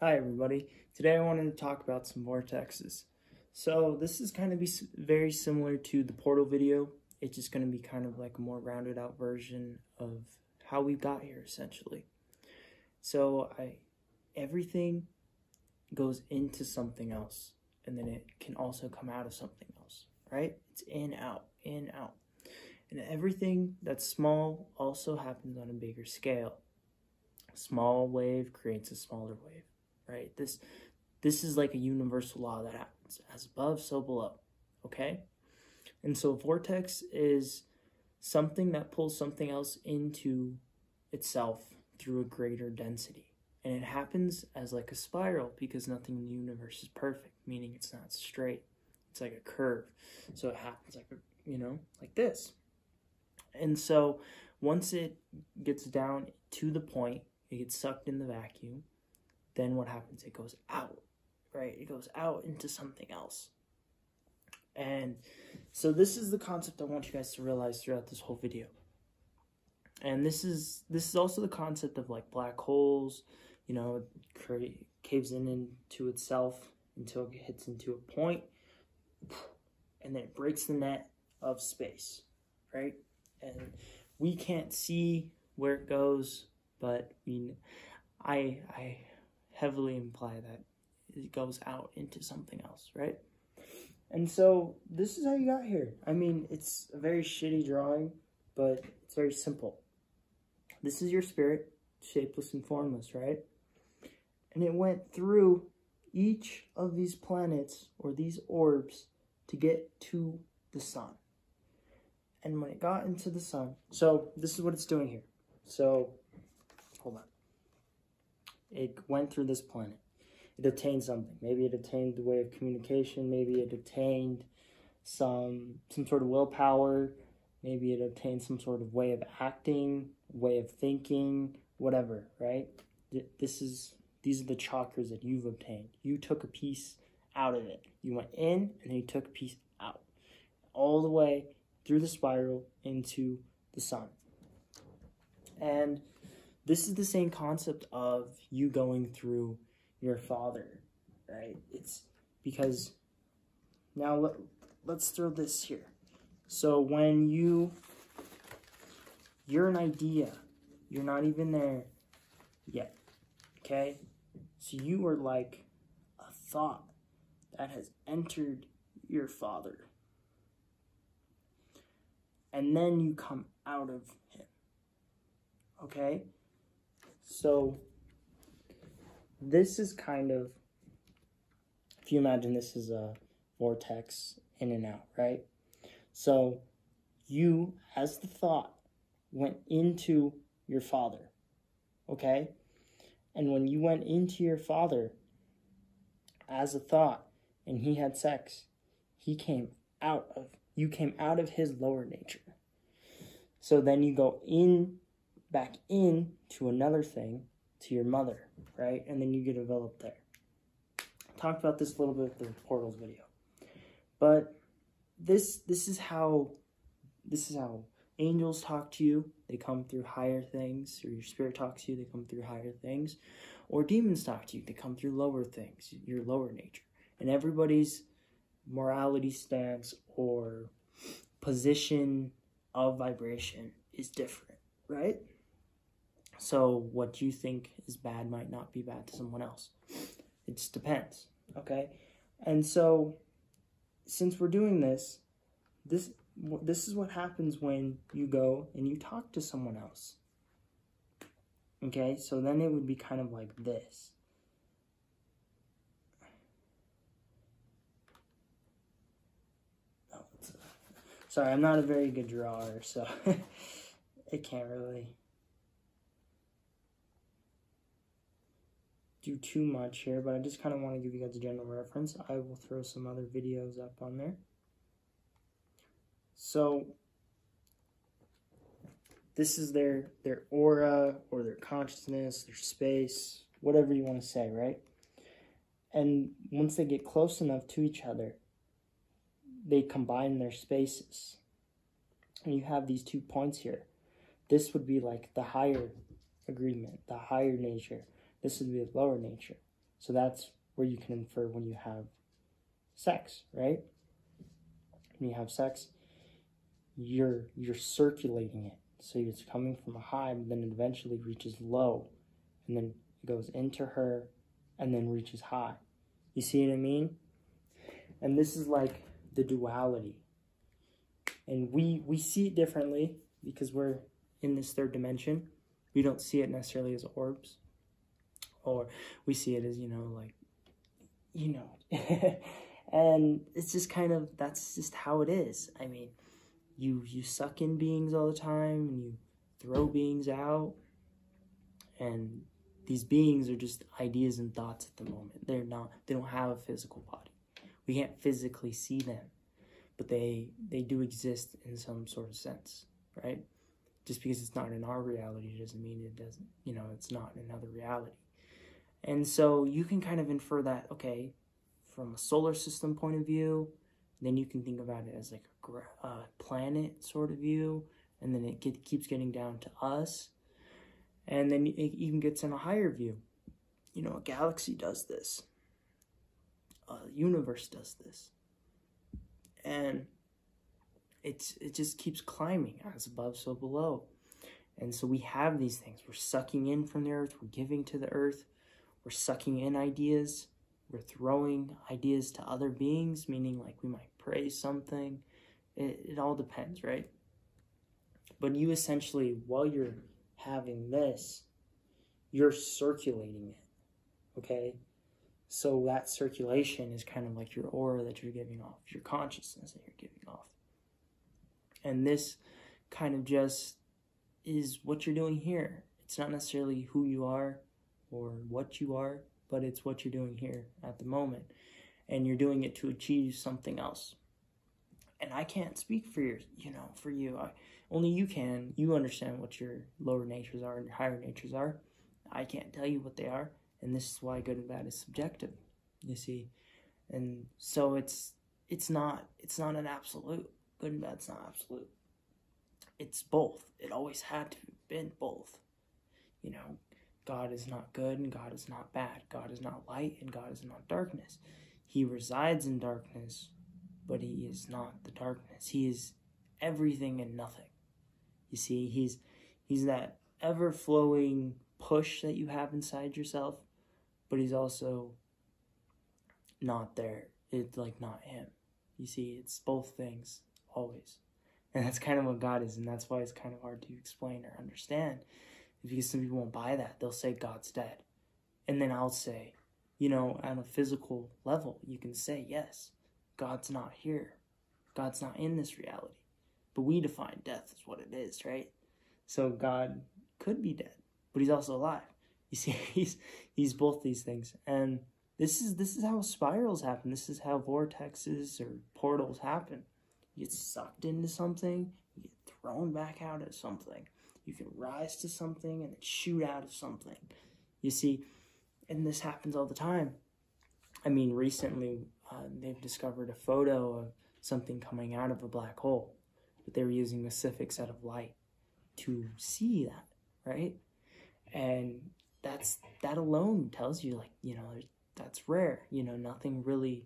Hi everybody. Today I wanted to talk about some vortexes. So this is kind of very similar to the portal video. It's just going to be kind of like a more rounded out version of how we got here essentially. So everything goes into something else, and then it can also come out of something else, right? It's in, out, in, out. And everything that's small also happens on a bigger scale. A small wave creates a smaller wave. Right? This is like a universal law that happens. As above, so below. Okay? And so vortex is something that pulls something else into itself through a greater density. And it happens as like a spiral because nothing in the universe is perfect, meaning it's not straight. It's like a curve. So it happens like, like this. And so once it gets down to the point, it gets sucked in the vacuum. Then what happens? It goes out, right? It goes out into something else. And so this is the concept I want you guys to realize throughout this whole video. And this is also the concept of like black holes, caves into itself until it hits into a point, and then it breaks the net of space, right? And we can't see where it goes, but I heavily imply that it goes out into something else, right? And so this is how you got here. I mean, it's a very shitty drawing, but it's very simple. This is your spirit, shapeless and formless, right? And it went through each of these planets or these orbs to get to the sun. And when it got into the sun, so this is what it's doing here. So, hold on. It went through this planet. It attained something. Maybe it attained the way of communication. Maybe it attained some sort of willpower. Maybe it obtained some sort of way of acting, way of thinking, whatever, right? These are the chakras that you've obtained. You took a piece out of it. You went in, and then you took a piece out. All the way through the spiral into the sun. And this is the same concept of you going through your father, right? It's because, now let's throw this here. So when you're an idea, you're not even there yet, okay? So you are like a thought that has entered your father. And then you come out of him, okay? So this is kind of, if you imagine this is a vortex in and out, right? So you, as the thought, went into your father, okay? And when you went into your father as a thought and he had sex, you came out of his lower nature. So then you go back in to another thing, to your mother, right? And then you get developed there. I talked about this a little bit with the portals video. But this is how angels talk to you. They come through higher things, or your spirit talks to you, they come through higher things. Or demons talk to you, they come through lower things, your lower nature. And everybody's morality stance or position of vibration is different, right? So what you think is bad might not be bad to someone else. It just depends, okay? And so since we're doing this is what happens when you go and you talk to someone else. Okay, so then it would be kind of like this. Oh, sorry, I'm not a very good drawer, so I can't really do too much here, but I just kind of want to give you guys a general reference. I will throw some other videos up on there. So this is their aura or their consciousness, their space, whatever you want to say, right? And once they get close enough to each other, they combine their spaces. And you have these 2 points here. This would be like the higher agreement, the higher nature. This would be the lower nature. So that's where you can infer when you have sex, right? When you have sex, you're circulating it. So it's coming from a high, but then it eventually reaches low, and then it goes into her, and then reaches high. You see what I mean? And this is like the duality. And we see it differently because we're in this third dimension. We don't see it necessarily as orbs. Or we see it as, and it's just kind of, that's just how it is. I mean, you suck in beings all the time, and you throw beings out, and these beings are just ideas and thoughts at the moment. They don't have a physical body. We can't physically see them, but they do exist in some sort of sense, right? Just because it's not in our reality doesn't mean it doesn't, it's not in another reality. And so you can kind of infer that, okay, from a solar system point of view, then you can think about it as like a planet sort of view, and then it keeps getting down to us, and then it even gets in a higher view. A galaxy does this. A universe does this. And it just keeps climbing, as above, so below. And so we have these things. We're sucking in from the earth. We're giving to the earth. We're sucking in ideas. We're throwing ideas to other beings, meaning like we might praise something. It all depends, right? But you essentially, while you're having this, you're circulating it, okay? So that circulation is kind of like your aura that you're giving off, your consciousness that you're giving off. And this kind of just is what you're doing here. It's not necessarily who you are or what you are, but it's what you're doing here at the moment. And you're doing it to achieve something else. And I can't speak for you. Only you can. You understand what your lower natures are and your higher natures are. I can't tell you what they are. And this is why good and bad is subjective, you see. And so it's not an absolute. Good and bad's not absolute. It's both. It always had to have been both. God is not good and God is not bad. God is not light and God is not darkness. He resides in darkness, but he is not the darkness. He is everything and nothing. You see, he's that ever-flowing push that you have inside yourself, but he's also not there. It's like not him. You see, it's both things, always. And that's kind of what God is, and that's why it's kind of hard to explain or understand, because some people won't buy that. They'll say God's dead. And then I'll say, on a physical level, you can say, yes, God's not here. God's not in this reality. But we define death as what it is, right? So God could be dead, but he's also alive. You see, he's both these things. And this is how spirals happen. This is how vortexes or portals happen. You get sucked into something, you get thrown back out at something. You can rise to something and then shoot out of something. You see, and this happens all the time. I mean, recently they've discovered a photo of something coming out of a black hole, but they were using a specific set of light to see that, right? And that alone tells you, that's rare. Nothing really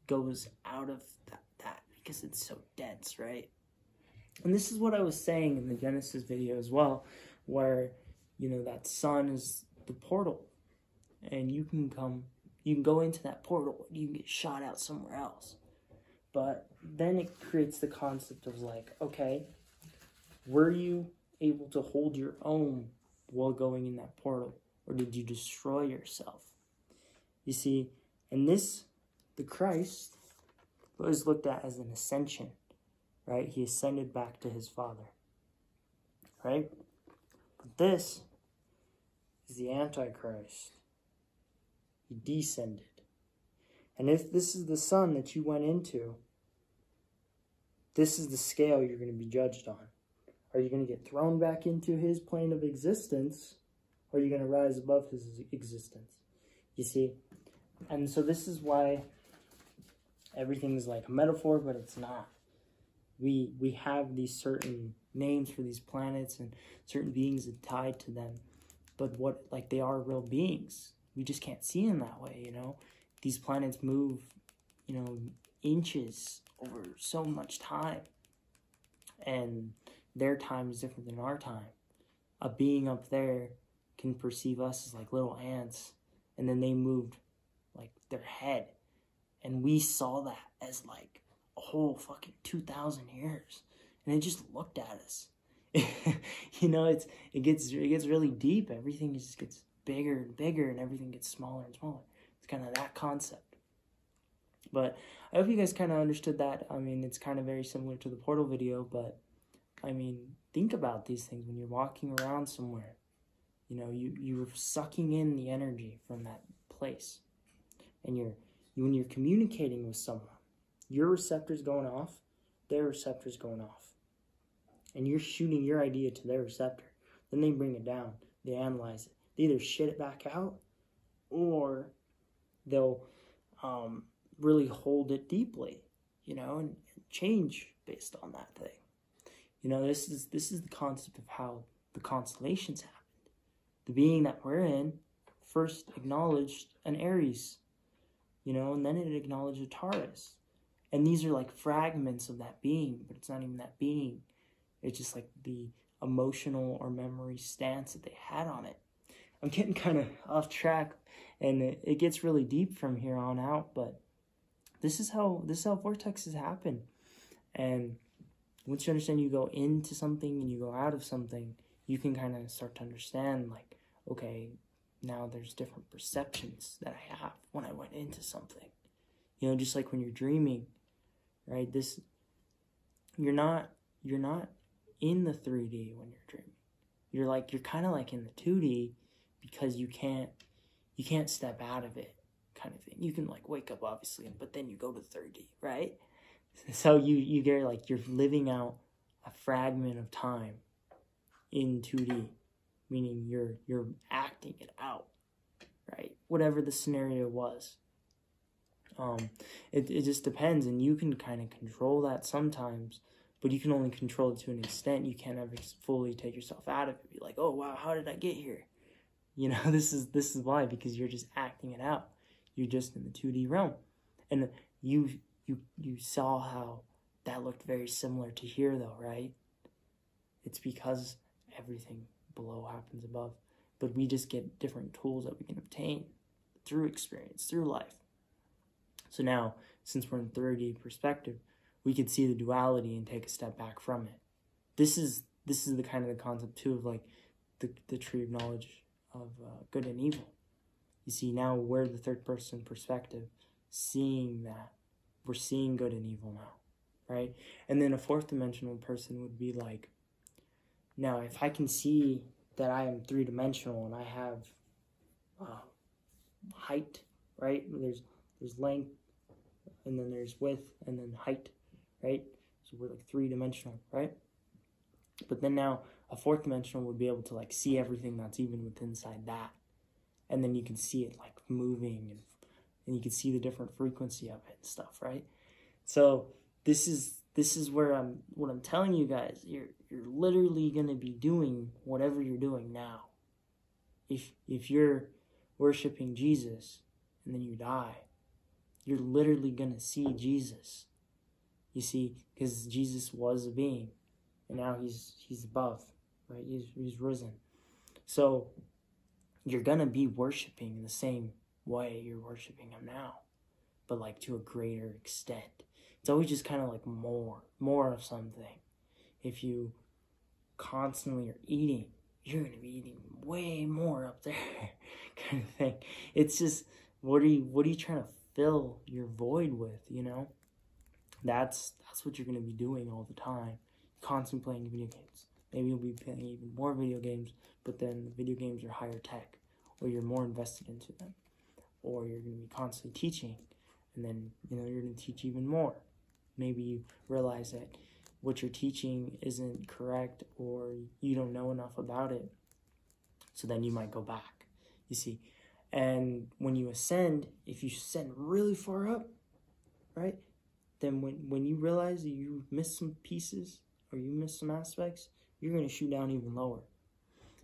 goes out of that because it's so dense, right? And this is what I was saying in the Genesis video as well, where, that sun is the portal. And you can go into that portal, you can get shot out somewhere else. But then it creates the concept of okay, were you able to hold your own while going in that portal? Or did you destroy yourself? You see, and the Christ was looked at as an ascension, right? He ascended back to his Father, right? But this is the Antichrist. He descended. And if this is the sun that you went into, this is the scale you're going to be judged on. Are you going to get thrown back into his plane of existence, or are you going to rise above his existence? You see? And so this is why everything's like a metaphor, but it's not. We have these certain names for these planets and certain beings tied to them, but they are real beings. we just can't see them that way, you know? These planets move, you know, inches over so much time. And their time is different than our time. A being up there can perceive us as like little ants, and then they moved like their head. And we saw that as like a whole fucking 2,000 years. And it just looked at us. You know, it gets really deep. Everything just gets bigger and bigger, and everything gets smaller and smaller. It's kind of that concept. But I hope you guys kind of understood that. I mean, it's kind of very similar to the portal video, but I mean, think about these things when you're walking around somewhere. You know, you're sucking in the energy from that place. And when you're communicating with someone, your receptor's going off, their receptor's going off. And you're shooting your idea to their receptor. Then they bring it down. They analyze it. They either shit it back out, or they'll really hold it deeply, you know, and change based on that thing. You know, this is the concept of how the constellations happened. The being that we're in first acknowledged an Aries, you know, and then it acknowledged a Taurus. And these are like fragments of that being, but it's not even that being. It's just like the emotional or memory stance that they had on it. I'm getting kind of off track, and it gets really deep from here on out, but this is how vortexes happen. And once you understand, you go into something and you go out of something, you can kind of start to understand, like, okay, now there's different perceptions that I have when I went into something. You know, just like when you're dreaming, right? You're not in the 3D when you're dreaming. You're kind of like in the 2D, because you can't step out of it, kind of thing. You can like wake up obviously, but then you go to 3D, right? So you get like you're living out a fragment of time in 2D, meaning you're acting it out, right? Whatever the scenario was. It just depends, and you can kind of control that sometimes, but you can only control it to an extent. You can't ever fully take yourself out of it. Be like, oh wow, how did I get here? You know, this is why, because you're just acting it out. You're just in the 2D realm, and you saw how that looked very similar to here, though, right? It's because everything below happens above, but we just get different tools that we can obtain through experience, through life. So now, since we're in 3D perspective, we could see the duality and take a step back from it. This is the kind of the concept too of like the tree of knowledge of good and evil. You see, now we're the third person perspective, seeing that. We're seeing good and evil now, right? And then a fourth dimensional person would be like, now if I can see that I am 3-dimensional and I have height, right? There's length, and then there's width, and then height, right? So we're like 3-dimensional, right? But then now a fourth dimensional would be able to like see everything that's even within inside that. And then you can see it like moving, and you can see the different frequency of it and stuff, right? So this is where what I'm telling you guys, you're literally gonna be doing whatever you're doing now. If you're worshiping Jesus and then you die, you're literally gonna see Jesus. You see, because Jesus was a being, and now he's above, right? He's risen. So you're gonna be worshiping in the same way you're worshiping him now, but like to a greater extent. It's always just kind of like more of something. If you constantly are eating, you're gonna be eating way more up there, kind of thing. It's just, what are you trying to fill your void with, you know? That's what you're gonna be doing all the time. Constantly playing video games. Maybe you'll be playing even more video games, but then the video games are higher tech, or you're more invested into them. Or you're going to be constantly teaching, and then, you know, you're going to teach even more. Maybe you realize that what you're teaching isn't correct, or you don't know enough about it, so then you might go back, you see. And when you ascend, if you ascend really far up, right, then when you realize that you missed some pieces, or you missed some aspects, you're going to shoot down even lower.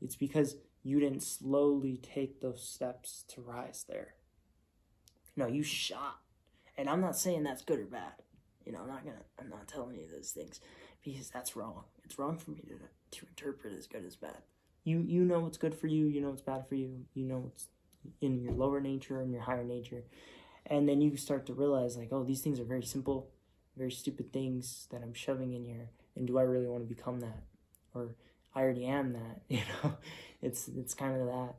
It's because you didn't slowly take those steps to rise there. No, you shot. And I'm not saying that's good or bad. You know, I'm not telling you those things because that's wrong. It's wrong for me to interpret as good as bad. You know what's good for you, you know what's bad for you, you know what's in your lower nature and your higher nature. And then you start to realize, like, oh, these things are very simple, very stupid things that I'm shoving in here. And do I really want to become that? Or I already am that, you know? It's kind of that.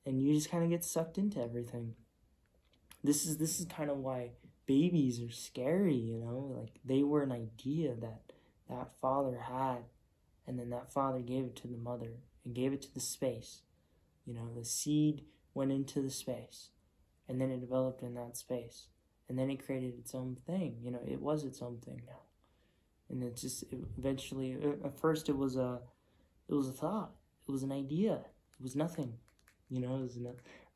And you just kind of get sucked into everything. This is kind of why babies are scary, you know? Like, they were an idea that father had, and then that father gave it to the mother and gave it to the space. You know, the seed went into the space, and then it developed in that space, and then it created its own thing. You know, it was its own thing now. And eventually, at first it was a thought. It was an idea. It was nothing. You know, it was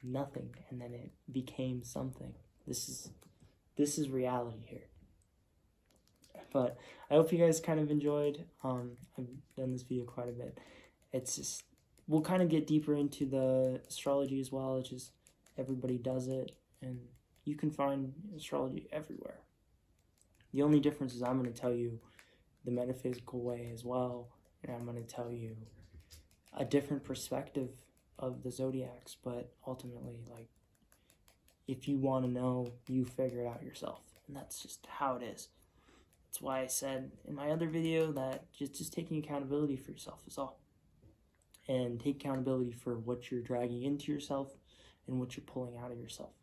nothing. And then it became something. This is reality here. But I hope you guys kind of enjoyed. I've done this video quite a bit. It's just, we'll kind of get deeper into the astrology as well. It's just, everybody does it. And you can find astrology everywhere. The only difference is I'm going to tell you the metaphysical way as well, and I'm going to tell you a different perspective of the zodiacs, but ultimately, like, if you want to know, you figure it out yourself, and that's just how it is. That's why I said in my other video that just taking accountability for yourself is all, and take accountability for what you're dragging into yourself and what you're pulling out of yourself.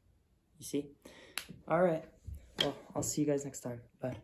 You see? All right. Well, I'll see you guys next time. Bye.